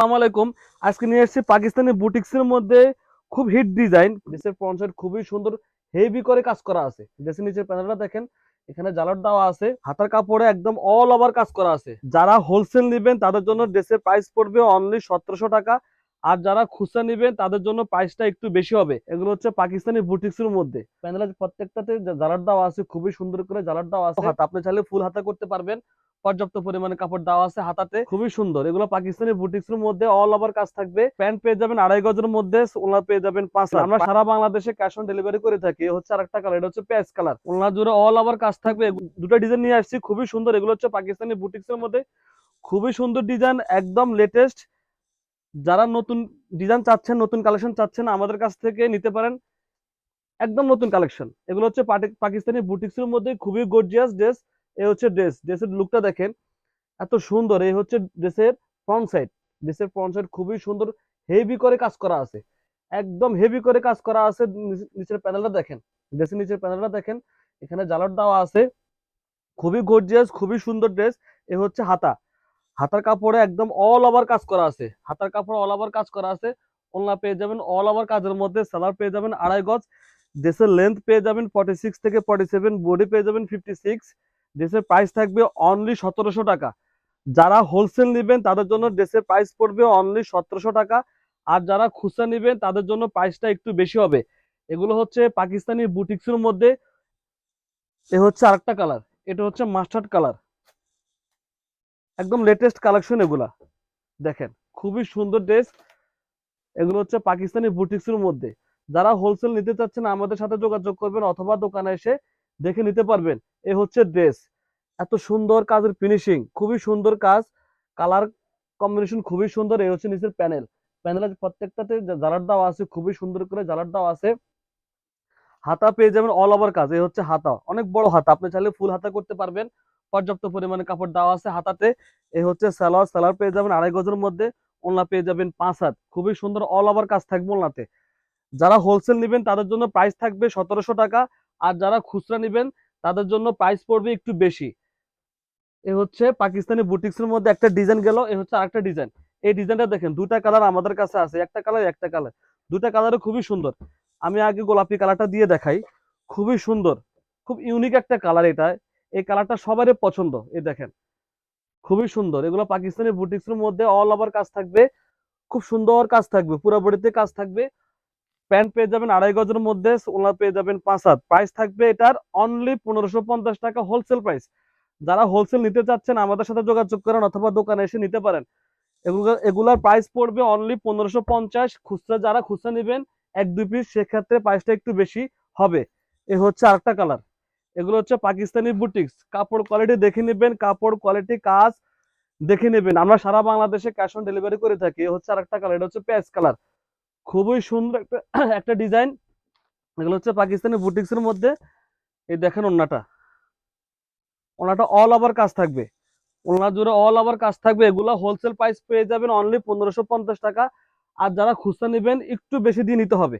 আসসালামু আলাইকুম। আজকে নিয়ে এসেছি পাকিস্তানি বুটিক্সের মধ্যে খুব হিট ডিজাইন। ড্রেসের ফ্রন্ট সাইড খুবই সুন্দর, হেভি করে কাজ করা আছে। ড্রেসের নিচের প্যানেলটা দেখেন, এখানে জালার দেওয়া আছে, হাতার কাপড়ে একদম অল ওভার কাজ করা আছে। যারা হোলসেল নেবেন তাদের জন্য ড্রেসের প্রাইস পড়বে অনলি 1700 টাকা। আর যারা খুচরা নেবেন তাদের জন্য প্রাইসটা একটু বেশি হবে। এগুলো হচ্ছে পাকিস্তানি বুটিক্সের মধ্যে প্যানেলের প্রত্যেকটাতে জালার দেওয়া আছে, খুবই সুন্দর করে জালার দেওয়া আছে। হাতা আপনি চাইলে ফুল হাতা করতে পারবেন, পর্যাপ্ত পরিমাণে কাপড় দেওয়া আছে হাতাতে, খুবই সুন্দর। এগুলো পাকিস্তানি বুটিক্সের মধ্যে অল ওভার কাজ থাকবে। প্যান্ট পেয়ে যাবেন 2.5 গজের মধ্যে, ওড়না পেয়ে যাবেন 5 হাত। আমরা সারা বাংলাদেশে ক্যাশ অন ডেলিভারি করে থাকি। হচ্ছে আরেকটা কালার, এটা হচ্ছে পেঁয়াজ কালার, ওড়না জুড়ে অল ওভার কাজ থাকবে। দুটো ডিজাইন নিয়ে আসছি, খুবই সুন্দর। এগুলো হচ্ছে পাকিস্তানি বুটিক্সের মধ্যে খুবই সুন্দর ডিজাইন, একদম লেটেস্ট। যারা নতুন ডিজাইন চাচ্ছেন, নতুন কালেকশন চাচ্ছেন, আমাদের কাছ থেকে নিতে পারেন। একদম নতুন কালেকশন। এগুলো হচ্ছে পাকিস্তানি বুটিক্সের মধ্যে খুবই গর্জিয়াস ড্রেস। এই হচ্ছে ড্রেসের লুকটা দেখেন, এত সুন্দর। এই হচ্ছে ড্রেসের ফ্রন্ট সাইড। ড্রেসের ফ্রন্ট সাইড খুবই সুন্দর, হেভি করে কাজ করা আছে, একদম হেভি করে কাজ করা আছে। নিচের প্যানেলটা দেখেন, ড্রেসের নিচের প্যানেলটা দেখেন, এখানে জালার দেওয়া আছে, খুবই গর্জিয়াস, খুবই সুন্দর ড্রেস। এ হচ্ছে হাতা, হাতার কাপড়ে একদম অল ওভার কাজ করা আছে, হাতার কাপড়ে অল ওভার কাজ করা আছে। ওড়না পেয়ে যাবেন অল ওভার কাজের মধ্যে, সালোয়ার পেয়ে যাবেন 2.5 গজ। ড্রেসের লেন্থ পেয়ে যাবেন 46 থেকে 47, বডি পেয়ে যাবেন 56। ড্রেসের প্রাইস থাকবে অনলি 1700 টাকা। যারা হোলসেল নেবেন তাদের জন্য ড্রেসের প্রাইস পড়বে অনলি 1700 টাকা। আর যারা খুচরা নেবেন তাদের জন্য প্রাইসটা একটু বেশি হবে। এগুলো হচ্ছে পাকিস্তানি বুটিক্সের মধ্যে। এ হচ্ছে আরেকটা কালার, এটা হচ্ছে মাস্টার্ড কালার, একদম লেটেস্ট কালেকশন এগুলা। দেখেন, খুবই সুন্দর ড্রেস। এগুলো হচ্ছে পাকিস্তানি বুটিক্সের মধ্যে। যারা হোলসেল নিতে চাচ্ছেন আমাদের সাথে যোগাযোগ করবেন, অথবা দোকানে এসে দেখে নিতে পারবেন। এ হচ্ছে ড্রেস, এত সুন্দর কাজের ফিনিশিং, খুবই সুন্দর কাজ, কালার কম্বিনেশন খুবই সুন্দর। এই হচ্ছে নিচের প্যানেল, প্যানেলের প্রত্যেকটাতে জালার দেওয়া আছে, খুবই সুন্দর করে জালার দেওয়া আছে। হাতা পেয়ে যাবেন অল ওভার কাজ। এই হচ্ছে হাতা, অনেক বড় হাতা, আপনি চাইলে ফুল হাতা করতে পারবেন, পর্যাপ্ত পরিমাণে কাপড় দেওয়া আছে হাতাতে। এই হচ্ছে সালোয়ার, সালোয়ার পেয়ে যাবেন 2.5 গজের মধ্যে, ওড়না পেয়ে যাবেন 5 হাত, খুবই সুন্দর অল ওভার কাজ থাকবে ওড়নাতে। যারা হোলসেল নেবেন তাদের জন্য প্রাইস থাকবে 1700 টাকা। আর যারা খুচরা নেবেন তাদের জন্য প্রাইস পড়বে একটু বেশি। এ হচ্ছে পাকিস্তানি বুটিক্সের মধ্যে একটা ডিজাইন গেল। এ হচ্ছে আরেকটা ডিজাইন। এই ডিজাইনটা দেখেন, দুটা কালার আমাদের কাছে আছে, একটা কালার একটা কালার, দুটা কালারও খুবই সুন্দর। আমি আগে গোলাপি কালারটা দিয়ে দেখাই, খুবই সুন্দর, খুব ইউনিক একটা কালার এটা। এই কালারটা সবারই পছন্দ। এই দেখেন, খুবই সুন্দর। এগুলো পাকিস্তানি বুটিক্সের মধ্যে অল ওভার কাজ থাকবে, খুব সুন্দর কাজ থাকবে, পুরো বডিতে কাজ থাকবে। প্যান্ট পেয়ে যাবেন 2.5 গজের মধ্যে, ওড়না পেয়ে যাবেন 5 হাত। প্রাইস থাকবে এটার অনলি 1550 টাকা, হোলসেল প্রাইস। যারা হোলসেল নিতে চাচ্ছেন আমাদের সাথে যোগাযোগ করেন, অথবা দোকানে এসে নিতে পারেন। এগুলার প্রাইস পড়বে অনলি 1550। খুচরা যারা খুচরা নেবেন 1-2 পিস, সেক্ষেত্রে প্রাইসটা একটু বেশি হবে। এ হচ্ছে আরেকটা কালার। এগুলো হচ্ছে পাকিস্তানি বুটিক্স, কাপড় কোয়ালিটি দেখে নেবেন, কাপড় কোয়ালিটি কাজ দেখে নেবেন। আমরা সারা বাংলাদেশে ক্যাশ অন ডেলিভারি করে থাকি। এ হচ্ছে আরেকটা কালার, এটা হচ্ছে পেঁয়াজ কালার, খুবই সুন্দর একটা একটা ডিজাইন। এগুলো হচ্ছে পাকিস্তানি বুটিক্সের মধ্যে। এই দেখেন ওড়নাটা, ওড়নাটা অল ওভার কাজ থাকবে, ওড়না জুড়ে অল ওভার কাজ থাকবে। এগুলো হোলসেল প্রাইস পেয়ে যাবেন অনলি 1550 টাকা। আর যারা খুচরা নেবেন একটু বেশি দিয়ে নিতে হবে।